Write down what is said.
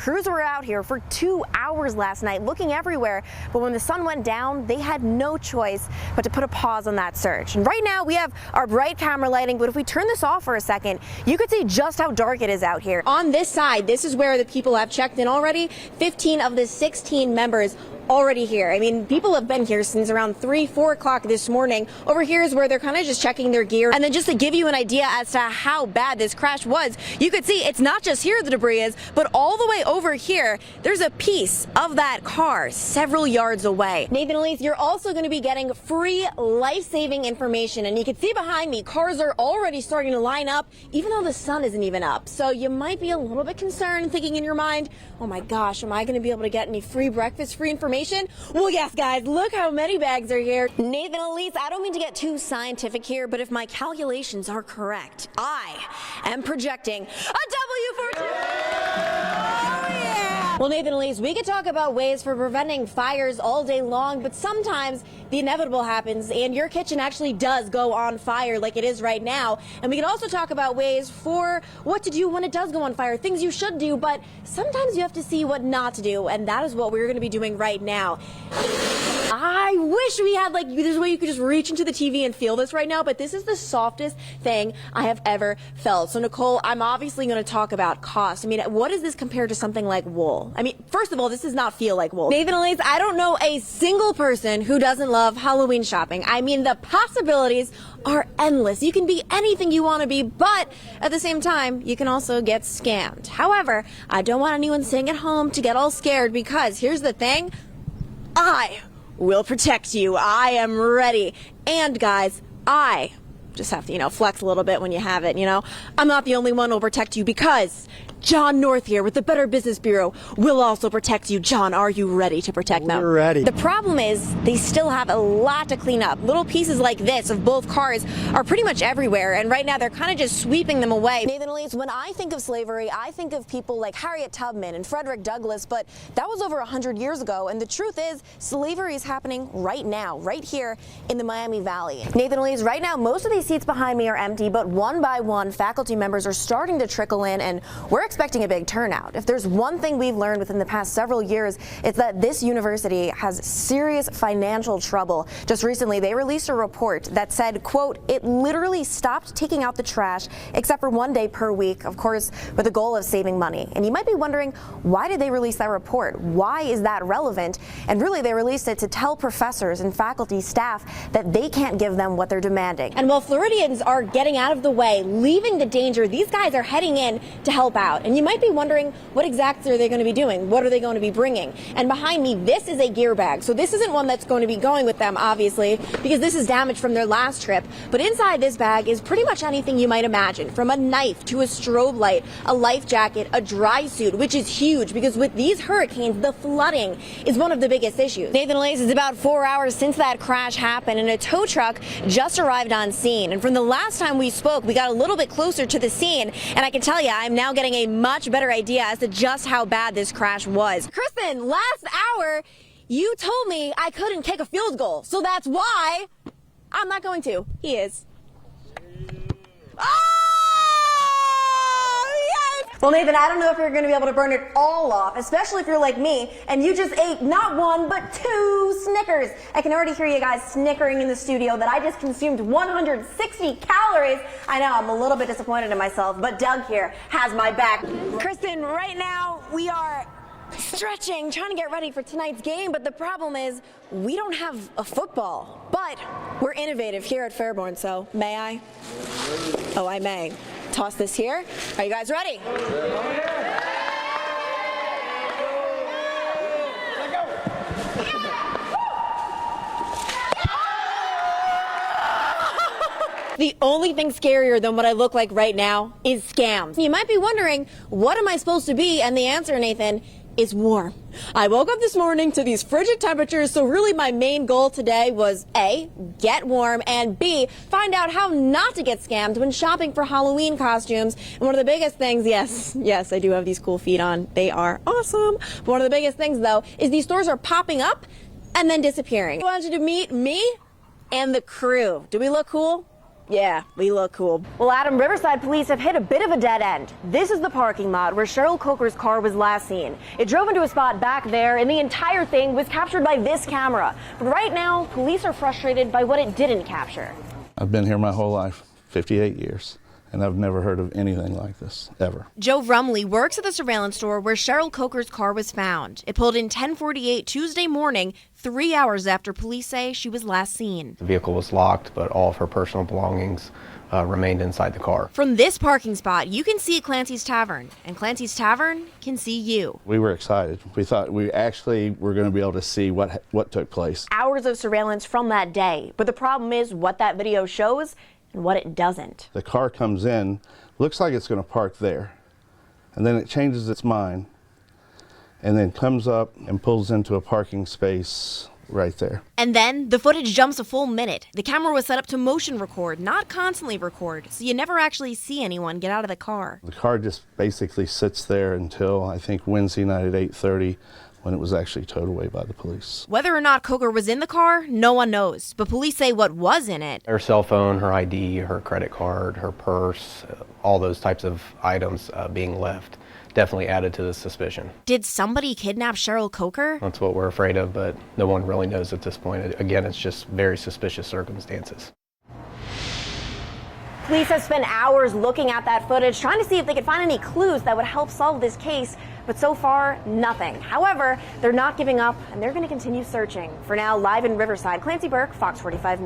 Crews were out here for 2 hours last night looking everywhere, but when the sun went down, they had no choice but to put a pause on that search. And right now we have our bright camera lighting, but if we turn this off for a second, you could see just how dark it is out here. On this side, this is where the people have checked in already. 15 of the 16 members already here. I mean, people have been here since around 3, 4 o'clock this morning. Over here is where they're kind of just checking their gear. And then just to give you an idea as to how bad this crash was, you could see it's not just here the debris is, but all the way over here, there's a piece of that car several yards away. Nathan, Elise, you're also going to be getting free life-saving information. And you can see behind me, cars are already starting to line up, even though the sun isn't even up. So you might be a little bit concerned, thinking in your mind, oh my gosh, am I going to be able to get any free breakfast, free information? Well, yes, guys, look how many bags are here. Nathan, Elise, I don't mean to get too scientific here, but if my calculations are correct, I am projecting a W for 2. Oh, yeah. Well, Nathan, Elise, we could talk about ways for preventing fires all day long, but sometimes the inevitable happens and your kitchen actually does go on fire like it is right now. And we can also talk about ways for what to do when it does go on fire, things you should do, but sometimes you have to see what not to do, and that is what we're going to be doing right now. I wish we had, like, there's a way you could just reach into the TV and feel this right now, but this is the softest thing I have ever felt. So, Nicole, I'm obviously going to talk about cost. I mean, what does this compare to something like wool? I mean, first of all, this does not feel like wool. Nathan, Elise, I don't know a single person who doesn't love Halloween shopping. I mean, the possibilities are endless. You can be anything you want to be, but at the same time, you can also get scammed. However, I don't want anyone sitting at home to get all scared, because here's the thing, I will protect you. I am ready. And guys, I just have to, flex a little bit when you have it, I'm not the only one who will protect you, because John North here with the Better Business Bureau will also protect you. John, are you ready to protect them? We're ready. The problem is they still have a lot to clean up. Little pieces like this of both cars are pretty much everywhere, and right now they're kind of just sweeping them away. Nathan, Elise, when I think of slavery, I think of people like Harriet Tubman and Frederick Douglass, but that was over 100 years ago, and the truth is slavery is happening right now, right here in the Miami Valley. Nathan, Elise, right now most of these seats behind me are empty, but one by one faculty members are starting to trickle in, and we're expecting a big turnout. If there's one thing we've learned within the past several years, it's that this university has serious financial trouble. Just recently, they released a report that said, quote, it literally stopped taking out the trash except for 1 day per week, of course, with the goal of saving money. And you might be wondering, why did they release that report? Why is that relevant? And really, they released it to tell professors and faculty staff that they can't give them what they're demanding. And while Floridians are getting out of the way, leaving the danger, these guys are heading in to help out. And you might be wondering, what exactly are they going to be doing? What are they going to be bringing? And behind me, this is a gear bag. So this isn't one that's going to be going with them, obviously, because this is damaged from their last trip. But inside this bag is pretty much anything you might imagine, from a knife to a strobe light, a life jacket, a dry suit, which is huge because with these hurricanes, the flooding is one of the biggest issues. Nathan, Elise, it's about 4 hours since that crash happened, and a tow truck just arrived on scene. And from the last time we spoke, we got a little bit closer to the scene, and I can tell you, I'm now getting a much better idea as to just how bad this crash was. Kristen, last hour, you told me I couldn't kick a field goal, so that's why I'm not going to. He is. Oh, yes! Well, Nathan, I don't know if you're going to be able to burn it all off, especially if you're like me and you just ate not 1, but 2 Snickers. I can already hear you guys snickering in the studio that I just consumed 160 calories. I know, I'm a little bit disappointed in myself, but Doug here has my back. Kristen, right now we are stretching, trying to get ready for tonight's game, but the problem is we don't have a football. But we're innovative here at Fairborn, so may I? Oh, I may. Toss this here. Are you guys ready? The only thing scarier than what I look like right now is scams. You might be wondering, what am I supposed to be? And the answer, Nathan, is warm. I woke up this morning to these frigid temperatures, so really my main goal today was A, get warm, and B, find out how not to get scammed when shopping for Halloween costumes. And one of the biggest things, yes, I do have these cool feet on. They are awesome. But one of the biggest things, though, is these stores are popping up and then disappearing. I want you to meet me and the crew. Do we look cool? Yeah, we look cool. Well, Adam, Riverside police have hit a bit of a dead end. This is the parking lot where Cheryl Coker's car was last seen. It drove into a spot back there, and the entire thing was captured by this camera. But right now, police are frustrated by what it didn't capture. I've been here my whole life, 58 years. And I've never heard of anything like this, ever. Joe Rumley works at the surveillance store where Cheryl Coker's car was found. It pulled in 10:48 Tuesday morning, 3 hours after police say she was last seen. The vehicle was locked, but all of her personal belongings remained inside the car. From this parking spot, you can see Clancy's Tavern, and Clancy's Tavern can see you. We were excited. We thought we actually were going to be able to see what took place. Hours of surveillance from that day, but the problem is what that video shows and what it doesn't. The car comes in, looks like it's going to park there, and then it changes its mind, and then comes up and pulls into a parking space right there. And then the footage jumps a full minute. The camera was set up to motion record, not constantly record, so you never actually see anyone get out of the car. The car just basically sits there until, I think, Wednesday night at 8:30, when it was actually towed away by the police. Whether or not Coker was in the car, no one knows, but police say what was in it. Her cell phone, her ID, her credit card, her purse, all those types of items being left definitely added to the suspicion. Did somebody kidnap Cheryl Coker? That's what we're afraid of, but no one really knows at this point. Again, it's just very suspicious circumstances. Police have spent hours looking at that footage, trying to see if they could find any clues that would help solve this case, but so far, nothing. However, they're not giving up, and they're going to continue searching. For now, live in Riverside, Clancy Burke, Fox 45 News.